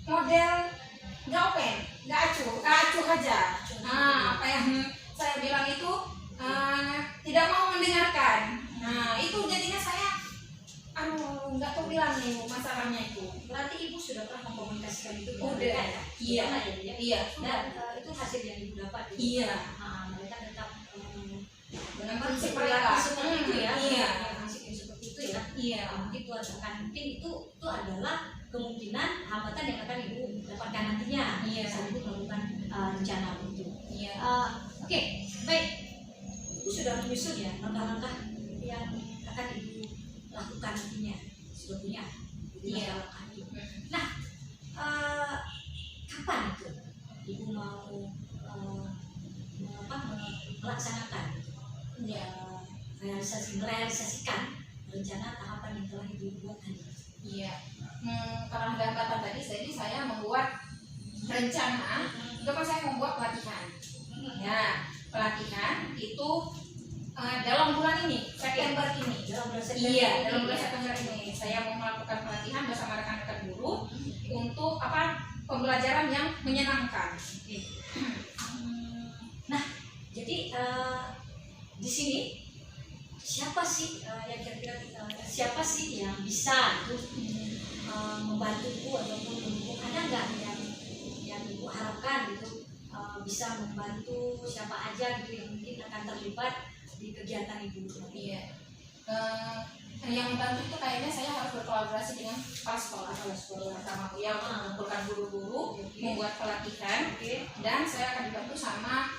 model nggak open, nggak acuh aja. Apa yang saya bilang itu tidak mau mendengarkan. Nah, itu jadinya saya nggak tahu bilang nih masalahnya itu. Berarti Ibu sudah pernah mengkomunikasikan itu dengan Udah. mereka ya? Iya. Dan itu hasil yang Ibu dapat. Iya. Mereka tetap Dengan prinsip perilaku mereka seperti itu ya. Iya. Prinsip yang seperti itu ya. Iya. Mungkin mungkin itu adalah kemungkinan hambatan yang akan Ibu dapatkan nantinya. Saat Ibu melakukan rencana itu. Oke, baik. Ibu sudah menyusun ya langkah-langkah yang akan Ibu lakukan nantinya sebetulnya. Langkah-langkah itu. Nah, melaksanakan merealisasikan rencana tahapan yang telah Ibu buat tadi. Iya. Karena ada hambatan tadi, jadi saya membuat rencana. Itu kan saya membuat pelatihan. Ya, pelatihan itu dalam bulan ini, September ini. Dalam bulan September ini saya mau melakukan pelatihan bersama rekan-rekan guru untuk pembelajaran yang menyenangkan. Nah, jadi di sini siapa sih yang kira-kira siapa sih yang bisa membantu Ibu ataupun mendukung? Ada nggak yang Ibu harapkan gitu bisa membantu siapa aja gitu yang mungkin akan terlibat di kegiatan Ibu? Iya. Yang membantu itu kayaknya saya harus berkolaborasi dengan kepala sekolah sama yang mengumpulkan guru-guru, membuat pelatihan, dan saya akan dibantu sama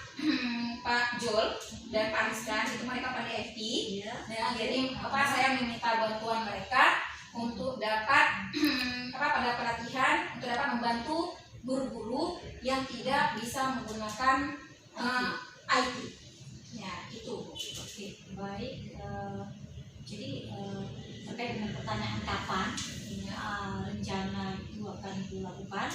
Pak Jol dan Pak Rizkan, itu mereka pandai IT. Nah, jadi saya meminta bantuan mereka untuk dapat pada pelatihan untuk dapat membantu guru-guru yang tidak bisa menggunakan IT. Ya, itu. Oke, baik. Jadi terkait dengan pertanyaan kapan rencana itu akan Ibu lakukan,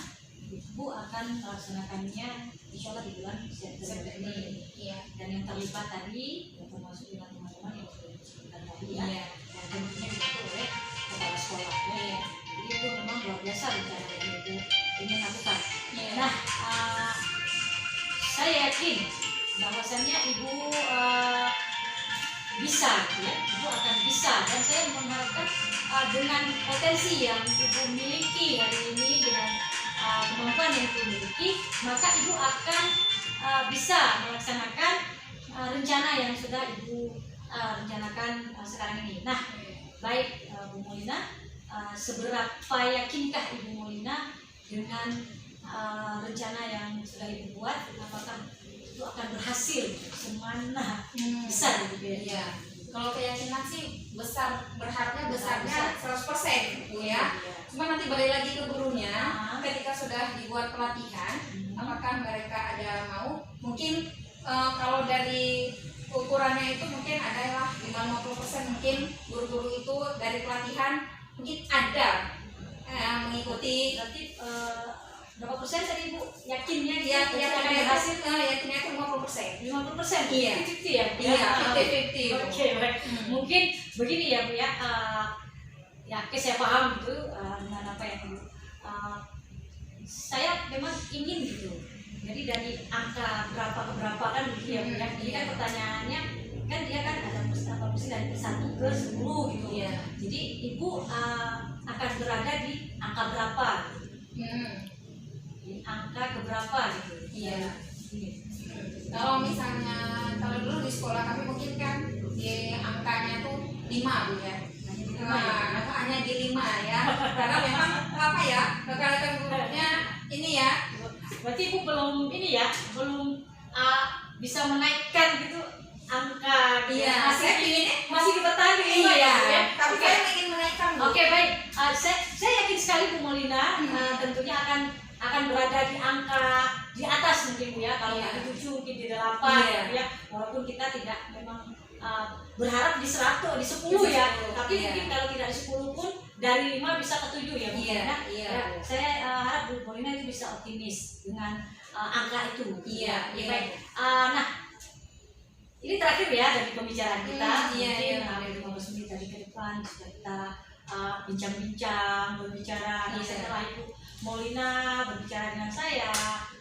Ibu akan melaksanakannya insya Allah di bulan September ini. Iya. Dan yang terlibat tadi ya, termasuk dengan teman-teman yang sudah disebutkan tadi ya, Iya. yang tentunya dibantu oleh kepala sekolah. Iya. Jadi itu memang luar biasa rencana yang Ibu ingin lakukan. Iya. Nah, saya yakin bahwasannya Ibu bisa, ya, Ibu akan bisa, dan saya mengharapkan dengan potensi yang Ibu miliki hari ini, dengan kemampuan yang Ibu miliki, maka Ibu akan bisa melaksanakan rencana yang sudah Ibu rencanakan sekarang ini. Nah, baik Bu Molina, seberapa yakinkah Ibu Molina dengan rencana yang sudah Ibu buat, apakah itu akan berhasil semana besar gitu ya? Iya. Kalau keyakinan sih besar, berharapnya besarnya 100% ya. Cuma nanti balik lagi ke gurunya, ketika sudah dibuat pelatihan, apakah mereka ada mau? Mungkin kalau dari ukurannya itu mungkin adalah 50% mungkin guru-guru itu dari pelatihan mungkin ada mengikuti. Berarti berapa persen tadi Bu yakinnya Ya, dia akan yakinnya berhasil? yakinnya itu 50%. 50%? Iya. 50-50 ya? Iya, 50-50. Oke, baik. Mungkin begini ya Bu ya, saya paham gitu dengan apa yang Bu. Saya memang ingin gitu. Jadi dari angka berapa ke berapa kan gitu ya Bu ya. Jadi kan pertanyaannya kan dia kan ada mesti dari 1 ke 10 gitu. Iya. Jadi Ibu akan berada di angka berapa? Di angka keberapa gitu? Iya. Kalau misalnya kalau dulu di sekolah kami mungkin kan di angkanya tuh 5 Bu ya. Hanya di 5 ya. Karena memang rekan-rekan gurunya ini ya. Berarti Ibu belum ini ya, belum bisa menaikkan gitu angka gitu. Iya, saya masih di bertahan di 5 iya, ya. tapi saya ingin menaikkan Bu. Oke, baik. Saya yakin sekali Bu Molina tentunya akan berada di angka di atas mungkin Bu ya. Kalau Iya. di 7 mungkin di 8 Iya. ya. Walaupun kita tidak memang berharap di 100 di 10 ya. Tapi Iya. mungkin kalau tidak di 10 pun dari 5 bisa ke 7 ya Bu Iya, Molina. iya. Ya, saya harap Bu Molina itu bisa optimis dengan angka itu. Iya, Ya, iya. baik. Nah, ini terakhir ya dari pembicaraan kita. Iya, Mungkin iya. 15 menit dari ke depan sudah kita bincang-bincang, berbicara. Nah, Iya. setelah Ibu Molina berbicara dengan saya,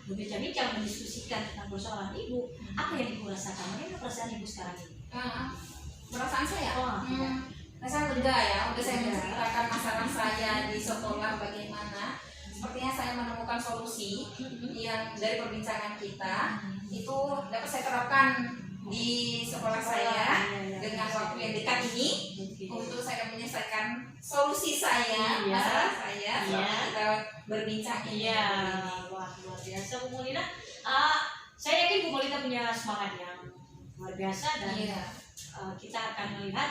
berbincang-bincang, mendiskusikan tentang persoalan Ibu, apa yang Ibu rasakan? Bagaimana perasaan Ibu sekarang ini? Perasaan saya, iya. saya lega ya. Udah saya menceritakan masalah saya di sekolah bagaimana. Sepertinya saya menemukan solusi yang dari perbincangan kita itu dapat saya terapkan di sekolah saya dengan waktu yang dekat ini untuk saya menyelesaikan solusi saya, Iya. masalah saya Iya. selama kita berbincang ini. Iya, wah luar biasa Bu Molina. Saya yakin Bu Molina punya semangat yang luar biasa dan Iya. kita akan melihat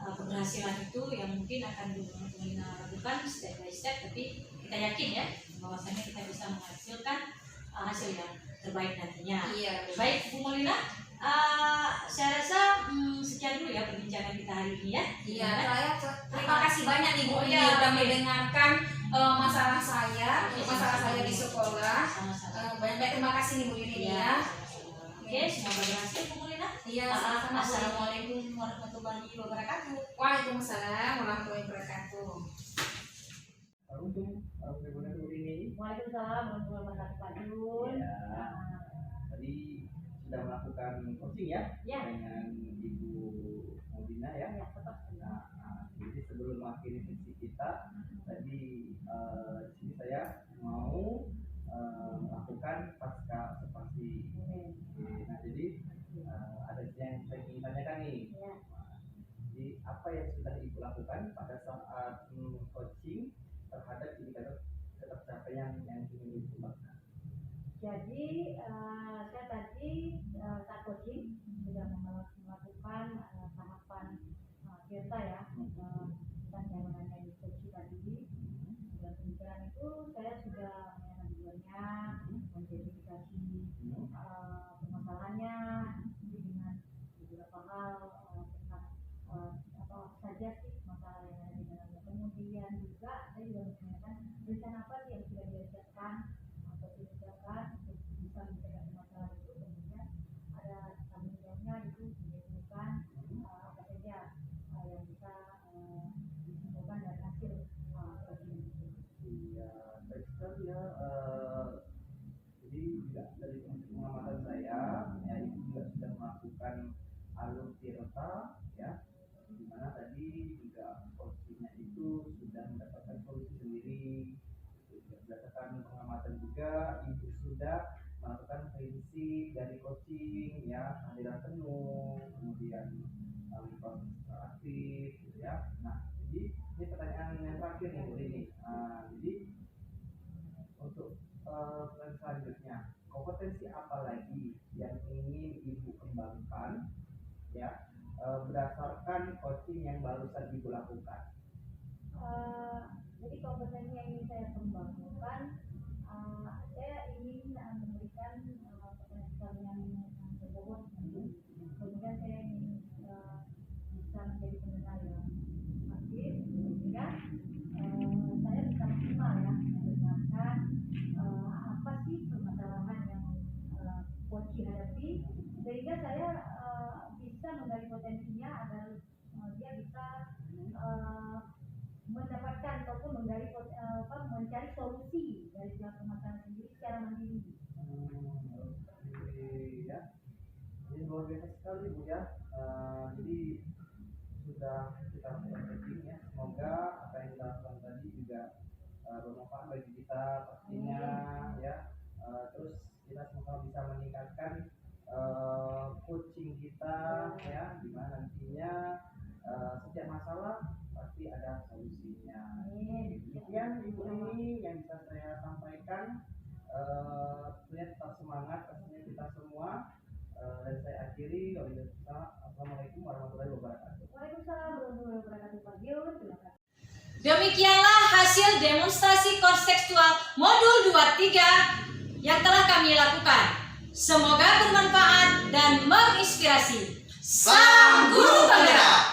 keberhasilan itu yang mungkin akan Bu Molina lakukan step by step. Tapi kita yakin ya bahwasanya kita bisa menghasilkan hasil yang terbaik nantinya. Iya. Baik Bu Molina, saya rasa sekian dulu ya perbincangan kita hari ini ya. Iya, saya terima kasih banyak nih Bu Oh, ini iya. udah mendengarkan masalah saya di sekolah. Sama-sama. Banyak terima kasih nih Bu Irini ya. Oke, semoga berhasil Bu Molina. Iya, sama-sama. Assalamualaikum warahmatullahi wabarakatuh. Waalaikumsalam warahmatullahi wabarakatuh. Bagaimana Bu ini? Waalaikumsalam warahmatullahi wabarakatuh Pak Jun. Ya. Tadi sudah melakukan coaching ya, Ya. dengan Ibu Molina ya. Ya, tetap. Jadi sebelum mengakhiri sesi kita, tadi di sini saya mau melakukan pasca observasi. Nah, jadi ada yang saya ingin tanyakan nih. Ya. Jadi apa yang sudah Ibu lakukan pada saat coaching terhadap indikator ketercapaian yang ingin Ibu lakukan? Jadi saya tadi saat coaching sudah melakukan tahapan filter ya, dan yang mengenai coaching tadi. Dan pemikiran itu saya sudah mengambilnya, mengidentifikasi permasalahannya dengan beberapa hal tentang apa saja sih masalah yang ada di dalamnya. Kemudian juga saya juga menanyakan rencana apa sih yang sudah disiapkan atau disiapkan untuk bisa mencegah masalah itu. Kemudian ada tanggung jawabnya itu menentukan apa saja yang bisa disimpulkan dari hasil coaching itu. Iya, baik sekali ya. Jadi juga dari pengamatan saya, ya Ibu juga sudah melakukan alur tirta ya, di mana tadi juga coachingnya itu sudah mendapatkan solusi sendiri. Berdasarkan pengamatan juga, Ibu sudah melakukan prinsip dari coaching ya, kehadiran penuh, kemudian proses aktif, gitu ya. Nah, jadi ini pertanyaan yang terakhir nih Bu ini. Jadi untuk selanjutnya, kompetensi apa lagi yang ingin Ibu kembangkan ya berdasarkan coaching yang barusan Ibu lakukan? Jadi kompetensi yang ingin saya kembangkan, saya ingin memberikan potensi yang berbobot. Kemudian saya ingin bisa menjadi pendengar yang aktif, sehingga saya bisa maksimal ya mendengarkan apa sih permasalahan yang coach hadapi, sehingga saya bisa menggali potensinya agar dia bisa mendapatkan ataupun mencari solusi dari setiap permasalahan sendiri secara mandiri. Ya, ini luar biasa sekali Bu ya. Jadi sudah kita coaching ya. Semoga apa yang kita lakukan tadi juga bermanfaat bagi kita pastinya ya. Terus kita semoga bisa meningkatkan coaching kita ya, di mana nantinya setiap masalah pasti ada solusinya. Demikian Ibu ini yang bisa saya sampaikan. Tetap semangat pastinya kita semua. Dan saya akhiri, Assalamualaikum warahmatullahi wabarakatuh. Waalaikumsalam warahmatullahi wabarakatuh Pak Jun. Terima kasih. Demikianlah hasil demonstrasi kontekstual modul 23 yang telah kami lakukan. Semoga bermanfaat dan menginspirasi. Salam Guru Penggerak!